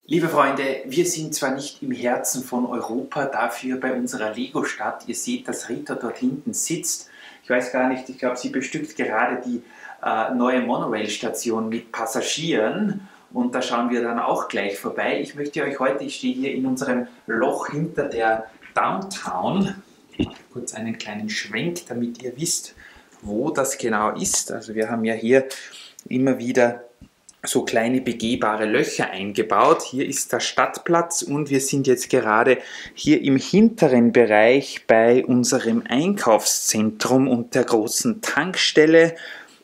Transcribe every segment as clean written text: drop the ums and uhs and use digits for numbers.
Liebe Freunde, wir sind zwar nicht im Herzen von Europa, dafür bei unserer Lego-Stadt. Ihr seht, dass Rita dort hinten sitzt. Ich weiß gar nicht, ich glaube, sie bestückt gerade die neue Monorail-Station mit Passagieren. Und da schauen wir dann auch gleich vorbei. Ich möchte euch heute, ich stehe hier in unserem Loch hinter der Downtown. Kurz einen kleinen Schwenk, damit ihr wisst, wo das genau ist. Also wir haben ja hier immer wieder so kleine begehbare Löcher eingebaut. Hier ist der Stadtplatz und wir sind jetzt gerade hier im hinteren Bereich bei unserem Einkaufszentrum und der großen Tankstelle.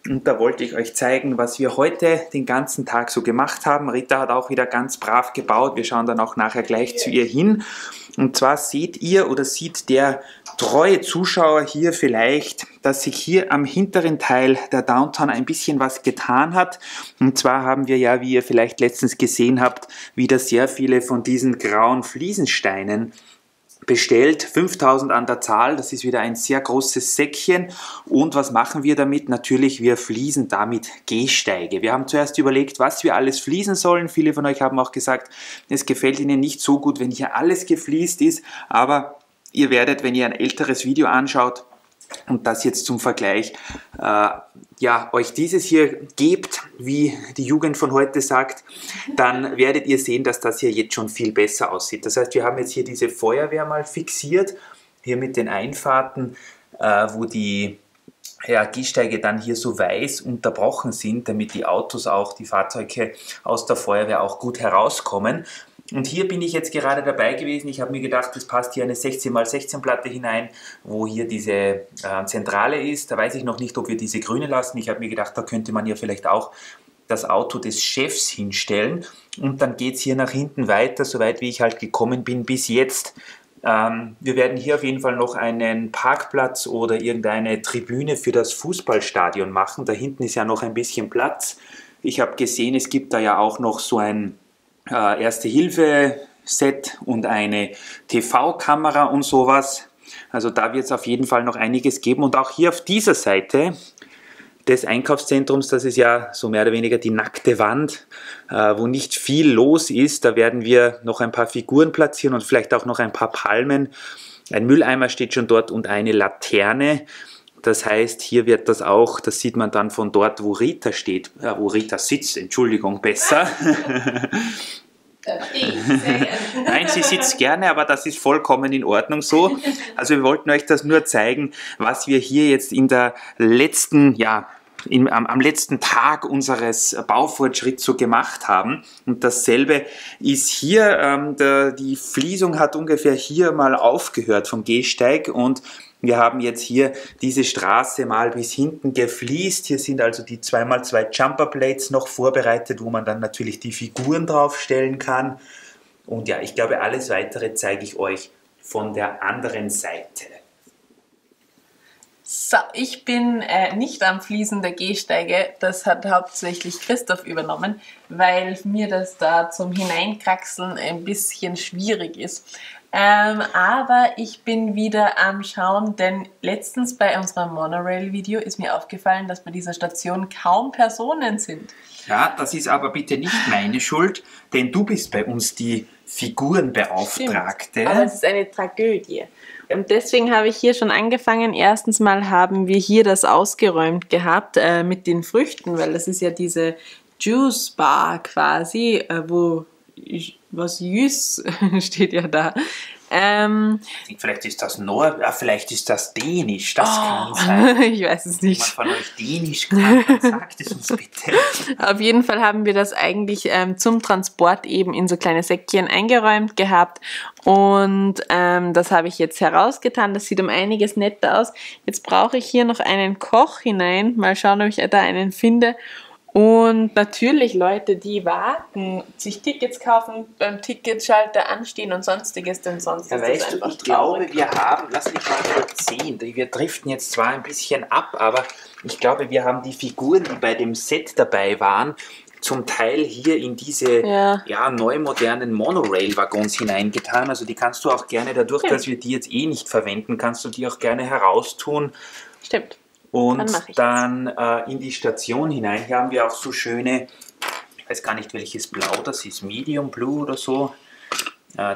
Und da wollte ich euch zeigen, was wir heute den ganzen Tag so gemacht haben. Rita hat auch wieder ganz brav gebaut. Wir schauen dann auch nachher gleich zu ihr hin. Und zwar seht ihr oder sieht der treue Zuschauer hier vielleicht, dass sich hier am hinteren Teil der Downtown ein bisschen was getan hat. Und zwar haben wir ja, wie ihr vielleicht letztens gesehen habt, wieder sehr viele von diesen grauen Fliesensteinen bestellt, 5000 an der Zahl, das ist wieder ein sehr großes Säckchen. Und was machen wir damit? Natürlich, wir fließen damit Gehsteige. Wir haben zuerst überlegt, was wir alles fließen sollen. Viele von euch haben auch gesagt, es gefällt ihnen nicht so gut, wenn hier alles gefliest ist, aber ihr werdet, wenn ihr ein älteres Video anschaut, und das jetzt zum Vergleich, ja, euch dieses hier gebt, wie die Jugend von heute sagt, dann werdet ihr sehen, dass das hier jetzt schon viel besser aussieht. Das heißt, wir haben jetzt hier diese Feuerwehr mal fixiert, hier mit den Einfahrten, wo die Gehsteige dann hier so weiß unterbrochen sind, damit die Autos auch, die Fahrzeuge aus der Feuerwehr auch gut herauskommen. Und hier bin ich jetzt gerade dabei gewesen. Ich habe mir gedacht, es passt hier eine 16×16 Platte hinein, wo hier diese Zentrale ist. Da weiß ich noch nicht, ob wir diese grüne lassen. Ich habe mir gedacht, da könnte man ja vielleicht auch das Auto des Chefs hinstellen. Und dann geht es hier nach hinten weiter, soweit wie ich halt gekommen bin bis jetzt. Wir werden hier auf jeden Fall noch einen Parkplatz oder irgendeine Tribüne für das Fußballstadion machen. Da hinten ist ja noch ein bisschen Platz. Ich habe gesehen, es gibt da ja auch noch so ein Erste-Hilfe-Set und eine TV-Kamera und sowas. Also da wird es auf jeden Fall noch einiges geben. Und auch hier auf dieser Seite des Einkaufszentrums, das ist ja so mehr oder weniger die nackte Wand, wo nicht viel los ist. Da werden wir noch ein paar Figuren platzieren und vielleicht auch noch ein paar Palmen. Ein Mülleimer steht schon dort und eine Laterne. Das heißt, hier wird das auch, das sieht man dann von dort, wo Rita steht, wo Rita sitzt, Entschuldigung, besser. Nein, sie sitzt gerne, aber das ist vollkommen in Ordnung so. Also wir wollten euch das nur zeigen, was wir hier jetzt in der letzten, am letzten Tag unseres Baufortschritts so gemacht haben. Und dasselbe ist hier, die Fließung hat ungefähr hier mal aufgehört vom Gehsteig und wir haben jetzt hier diese Straße mal bis hinten gefliest. Hier sind also die 2×2 Jumper Plates noch vorbereitet, wo man dann natürlich die Figuren draufstellen kann. Und ja, ich glaube, alles Weitere zeige ich euch von der anderen Seite. So, ich bin nicht am Fließen der Gehsteige, das hat hauptsächlich Christoph übernommen, weil mir das da zum Hineinkraxeln ein bisschen schwierig ist. Aber ich bin wieder am Schauen, denn letztens bei unserem Monorail-Video ist mir aufgefallen, dass bei dieser Station kaum Personen sind. Ja, das ist aber bitte nicht meine Schuld, denn du bist bei uns die Figurenbeauftragte. Stimmt, aber es ist eine Tragödie. Und deswegen habe ich hier schon angefangen. Erstens mal haben wir hier das ausgeräumt gehabt mit den Früchten, weil das ist ja diese Juice Bar quasi, wo was Jus steht ja da. Vielleicht ist das vielleicht ist das Dänisch, das kann sein. Ich weiß es nicht. Wenn man von euch Dänisch kann, dann sagt es uns bitte. Auf jeden Fall haben wir das eigentlich zum Transport eben in so kleine Säckchen eingeräumt gehabt und das habe ich jetzt herausgetan. Das sieht um einiges netter aus. Jetzt brauche ich hier noch einen Koch hinein. Mal schauen, ob ich da einen finde. Und natürlich Leute, die warten, sich Tickets kaufen, beim Ticketschalter anstehen und sonstiges, denn sonst ja, ist das einfach ich glaube, wir haben, lass mich mal kurz sehen, wir driften jetzt zwar ein bisschen ab, aber ich glaube, wir haben die Figuren, die bei dem Set dabei waren, zum Teil hier in diese neu modernen Monorail-Waggons hineingetan. Also die kannst du auch gerne, dadurch, dass wir die jetzt eh nicht verwenden, kannst du die auch gerne heraustun. Stimmt. Und dann in die Station hinein. Hier haben wir auch so schöne ich weiß gar nicht welches Blau das ist, Medium Blue oder so,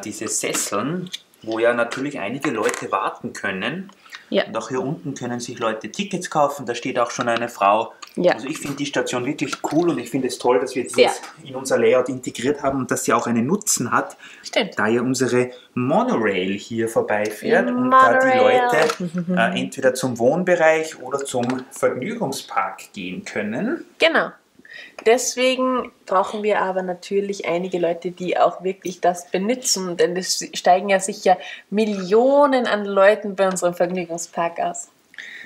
diese Sesseln, wo ja natürlich einige Leute warten können. Ja. Und auch hier unten können sich Leute Tickets kaufen, da steht auch schon eine Frau. Ja. Also ich finde die Station wirklich cool und ich finde es toll, dass wir die Sehr. jetzt in unser Layout integriert haben und dass sie auch einen Nutzen hat, Stimmt. da ja unsere Monorail hier vorbeifährt Die und da die Monorail. Leute entweder zum Wohnbereich oder zum Vergnügungspark gehen können. Genau. Deswegen brauchen wir aber natürlich einige Leute, die auch wirklich das benutzen, denn es steigen ja sicher Millionen an Leuten bei unserem Vergnügungspark aus.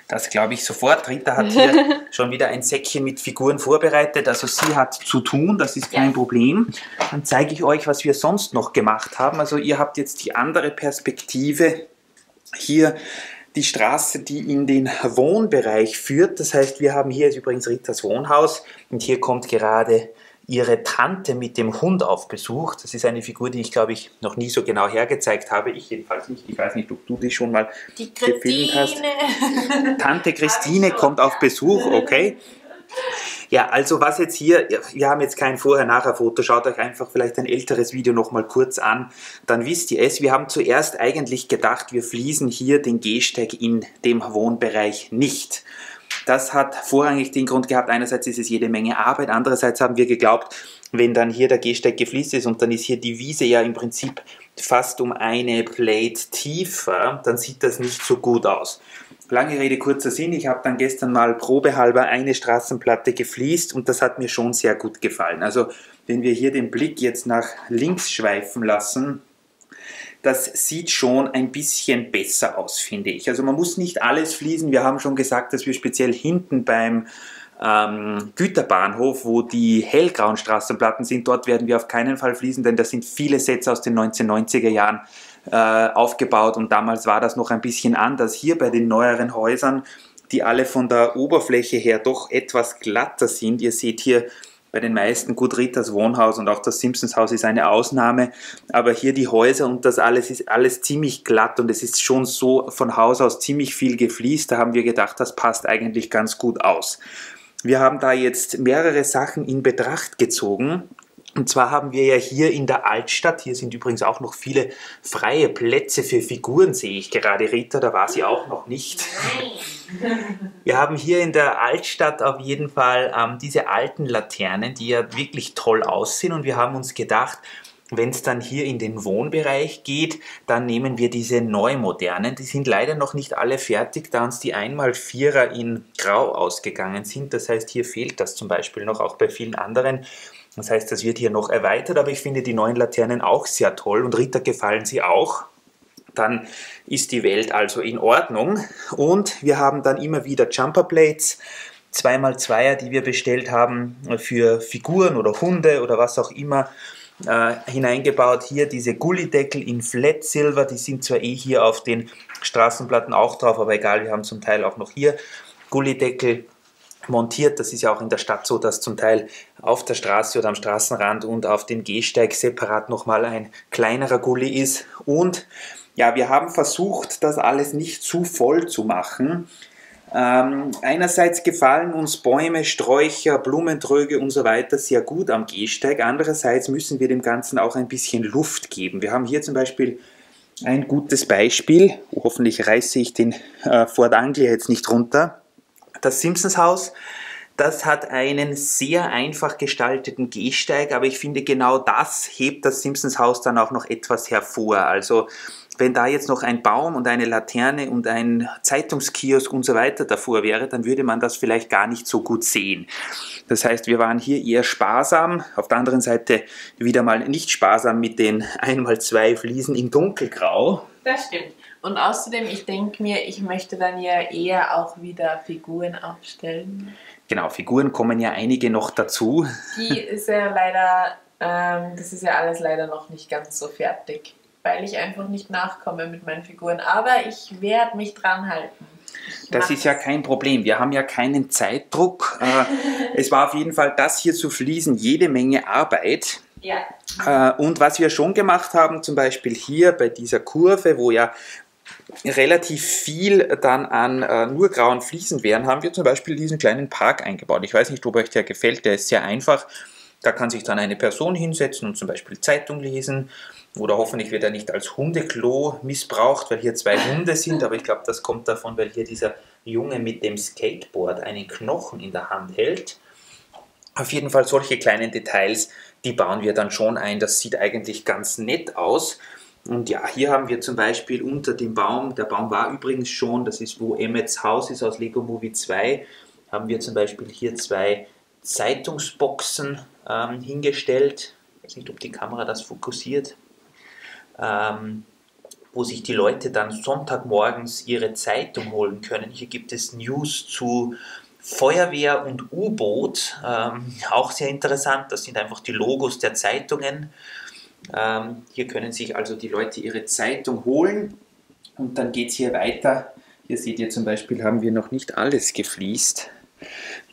Das glaube ich sofort. Rita hat hier schon wieder ein Säckchen mit Figuren vorbereitet, also sie hat zu tun, das ist kein Problem. Dann zeige ich euch, was wir sonst noch gemacht haben. Also ihr habt jetzt die andere Perspektive hier, die Straße, die in den Wohnbereich führt. Das heißt, wir haben hier ist übrigens Ritas Wohnhaus und hier kommt gerade ihre Tante mit dem Hund auf Besuch. Das ist eine Figur, die ich, glaube ich, noch nie so genau hergezeigt habe. Ich jedenfalls nicht. Ich weiß nicht, ob du die schon mal gefilmt hast. Tante Christine kommt auf Besuch, okay. Ja, also was jetzt hier, wir haben jetzt kein Vorher-Nachher-Foto, schaut euch einfach vielleicht ein älteres Video nochmal kurz an, dann wisst ihr es. Wir haben zuerst eigentlich gedacht, wir fließen hier den Gehsteig in dem Wohnbereich nicht. Das hat vorrangig den Grund gehabt, einerseits ist es jede Menge Arbeit, andererseits haben wir geglaubt, wenn dann hier der Gehsteig gefliest ist und dann ist hier die Wiese ja im Prinzip fast um eine Plate tiefer, dann sieht das nicht so gut aus. Lange Rede, kurzer Sinn, ich habe dann gestern mal probehalber eine Straßenplatte gefliest und das hat mir schon sehr gut gefallen. Also wenn wir hier den Blick jetzt nach links schweifen lassen, das sieht schon ein bisschen besser aus, finde ich. Also man muss nicht alles fließen. Wir haben schon gesagt, dass wir speziell hinten beim Güterbahnhof, wo die hellgrauen Straßenplatten sind, dort werden wir auf keinen Fall fließen, denn das sind viele Sätze aus den 1990er Jahren aufgebaut und damals war das noch ein bisschen anders. Hier bei den neueren Häusern, die alle von der Oberfläche her doch etwas glatter sind. Ihr seht hier bei den meisten, gut, Ritas Wohnhaus und auch das Simpsons Haus ist eine Ausnahme, aber hier die Häuser und das alles ist alles ziemlich glatt und es ist schon so von Haus aus ziemlich viel gefliest. Da haben wir gedacht, das passt eigentlich ganz gut aus. Wir haben da jetzt mehrere Sachen in Betracht gezogen. Und zwar haben wir ja hier in der Altstadt, hier sind übrigens auch noch viele freie Plätze für Figuren, sehe ich gerade. Rita, da war sie auch noch nicht. Wir haben hier in der Altstadt auf jeden Fall diese alten Laternen, die ja wirklich toll aussehen. Und wir haben uns gedacht, wenn es dann hier in den Wohnbereich geht, dann nehmen wir diese neumodernen. Die sind leider noch nicht alle fertig, da uns die 1x4er in Grau ausgegangen sind. Das heißt, hier fehlt das zum Beispiel noch, auch bei vielen anderen. Das heißt, das wird hier noch erweitert, aber ich finde die neuen Laternen auch sehr toll und Rita gefallen sie auch. Dann ist die Welt also in Ordnung und wir haben dann immer wieder Jumper Plates, 2x2er, die wir bestellt haben für Figuren oder Hunde oder was auch immer, hineingebaut. Hier diese Gullideckel in Flat Silver, die sind zwar eh hier auf den Straßenplatten auch drauf, aber egal, wir haben zum Teil auch noch hier Gullideckel montiert. Das ist ja auch in der Stadt so, dass zum Teil auf der Straße oder am Straßenrand und auf dem Gehsteig separat nochmal ein kleinerer Gully ist. Und ja, wir haben versucht, das alles nicht zu voll zu machen. Einerseits gefallen uns Bäume, Sträucher, Blumentröge und so weiter sehr gut am Gehsteig. Andererseits müssen wir dem Ganzen auch ein bisschen Luft geben. Wir haben hier zum Beispiel ein gutes Beispiel. Hoffentlich reiße ich den Ford Anglia jetzt nicht runter. Das Simpsons Haus, das hat einen sehr einfach gestalteten Gehsteig, aber ich finde genau das hebt das Simpsons Haus dann auch noch etwas hervor. Also wenn da jetzt noch ein Baum und eine Laterne und ein Zeitungskiosk und so weiter davor wäre, dann würde man das vielleicht gar nicht so gut sehen. Das heißt, wir waren hier eher sparsam, auf der anderen Seite wieder mal nicht sparsam mit den 1x2 Fliesen in dunkelgrau. Das stimmt. Und außerdem, ich denke mir, ich möchte dann ja eher auch wieder Figuren aufstellen. Genau, Figuren kommen ja einige noch dazu. Die ist ja leider, das ist ja alles leider noch nicht ganz so fertig, weil ich einfach nicht nachkomme mit meinen Figuren. Aber ich werde mich dran halten. Das ist ja kein Problem. Wir haben ja keinen Zeitdruck. Es war auf jeden Fall das hier zu fließen, jede Menge Arbeit. Ja. Und was wir schon gemacht haben, zum Beispiel hier bei dieser Kurve, wo ja relativ viel dann an nur grauen Fliesen wären, haben wir zum Beispiel diesen kleinen Park eingebaut. Ich weiß nicht, ob euch der gefällt, der ist sehr einfach. Da kann sich dann eine Person hinsetzen und zum Beispiel Zeitung lesen. Oder hoffentlich wird er nicht als Hundeklo missbraucht, weil hier 2 Hunde sind. Aber ich glaube, das kommt davon, weil hier dieser Junge mit dem Skateboard einen Knochen in der Hand hält. Auf jeden Fall solche kleinen Details, die bauen wir dann schon ein. Das sieht eigentlich ganz nett aus. Und ja, hier haben wir zum Beispiel unter dem Baum, der Baum war übrigens schon, das ist wo Emmets Haus ist aus Lego Movie 2, haben wir zum Beispiel hier 2 Zeitungsboxen hingestellt. Ich weiß nicht, ob die Kamera das fokussiert. Wo sich die Leute dann Sonntagmorgens ihre Zeitung holen können. Hier gibt es News zu Feuerwehr und U-Boot, auch sehr interessant. Das sind einfach die Logos der Zeitungen. Hier können sich also die Leute ihre Zeitung holen und dann geht es hier weiter. Hier seht ihr zum Beispiel, haben wir noch nicht alles gefliest.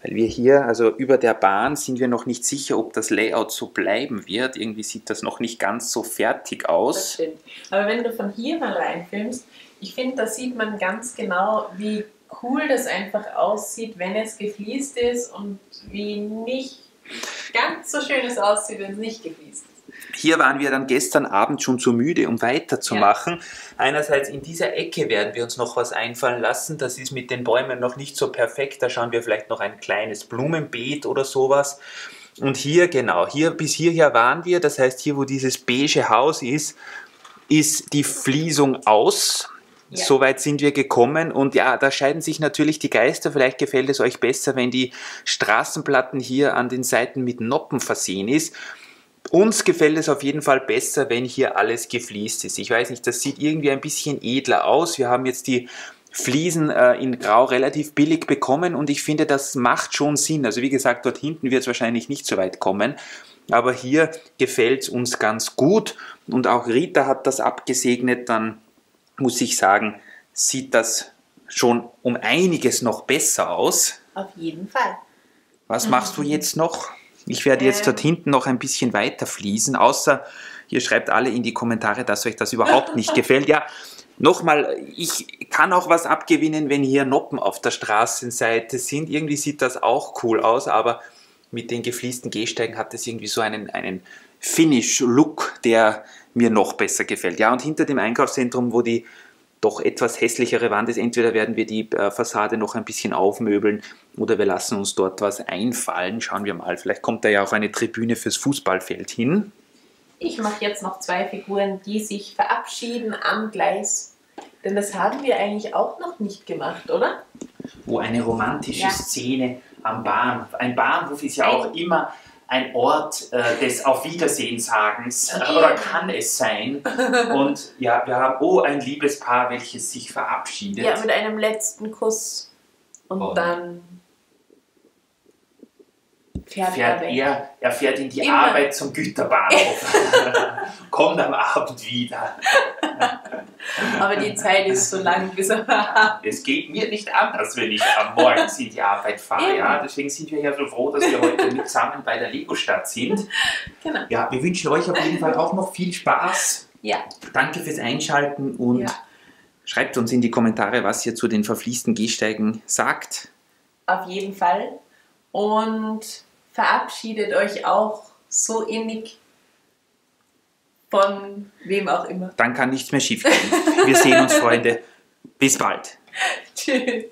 Weil wir hier, also über der Bahn, sind wir noch nicht sicher, ob das Layout so bleiben wird. Irgendwie sieht das noch nicht ganz so fertig aus. Das stimmt. Aber wenn du von hier mal reinfilmst, ich finde, da sieht man ganz genau, wie cool das einfach aussieht, wenn es gefliest ist und wie nicht ganz so schön es aussieht, wenn es nicht gefliest ist. Hier waren wir dann gestern Abend schon zu müde, um weiterzumachen. Ja. Einerseits in dieser Ecke werden wir uns noch was einfallen lassen. Das ist mit den Bäumen noch nicht so perfekt. Da schauen wir vielleicht noch ein kleines Blumenbeet oder sowas. Und hier, genau, hier bis hierher waren wir. Das heißt, hier, wo dieses beige Haus ist die Fliesung aus. Ja. Soweit sind wir gekommen und ja, da scheiden sich natürlich die Geister. Vielleicht gefällt es euch besser, wenn die Straßenplatten hier an den Seiten mit Noppen versehen ist. Uns gefällt es auf jeden Fall besser, wenn hier alles gefliest ist. Ich weiß nicht, das sieht irgendwie ein bisschen edler aus. Wir haben jetzt die Fliesen in Grau relativ billig bekommen und ich finde, das macht schon Sinn. Also wie gesagt, dort hinten wird es wahrscheinlich nicht so weit kommen, aber hier gefällt es uns ganz gut und auch Rita hat das abgesegnet. Dann muss ich sagen, sieht das schon um einiges noch besser aus. Auf jeden Fall. Was machst du jetzt noch? Ich werde jetzt dort hinten noch ein bisschen weiter fließen, außer ihr schreibt alle in die Kommentare, dass euch das überhaupt nicht gefällt. Ja, nochmal, ich kann auch was abgewinnen, wenn hier Noppen auf der Straßenseite sind. Irgendwie sieht das auch cool aus, aber mit den gefliesten Gehsteigen hat es irgendwie so einen Finish-Look, der mir noch besser gefällt. Ja, und hinter dem Einkaufszentrum, wo die doch etwas hässlichere Wand ist, entweder werden wir die Fassade noch ein bisschen aufmöbeln oder wir lassen uns dort was einfallen. Schauen wir mal, vielleicht kommt da ja auch eine Tribüne fürs Fußballfeld hin. Ich mache jetzt noch 2 Figuren, die sich verabschieden am Gleis. Denn das haben wir eigentlich auch noch nicht gemacht, oder? Oh, eine romantische Szene am Bahnhof. Ein Bahnhof ist ja auch immer ein Ort des Auf-Wiedersehen-Sagens, oder kann es sein. Und ja, wir haben, ein Liebespaar, welches sich verabschiedet. Ja, mit einem letzten Kuss. Und dann fährt er fährt in die Arbeit zum Güterbahnhof. Kommt am Abend wieder. Aber die Zeit ist so lang, bis es geht mir nicht anders, wenn ich am Morgen in die Arbeit fahre. Ja? Deswegen sind wir ja so froh, dass wir heute mit zusammen bei der Lego-Stadt sind. Genau. Ja, wir wünschen euch auf jeden Fall auch noch viel Spaß. Ja. Danke fürs Einschalten und schreibt uns in die Kommentare, was ihr zu den verfließten Gehsteigen sagt. Auf jeden Fall. Und verabschiedet euch auch so innig von wem auch immer. Dann kann nichts mehr schief gehen. Wir sehen uns, Freunde. Bis bald. Tschüss.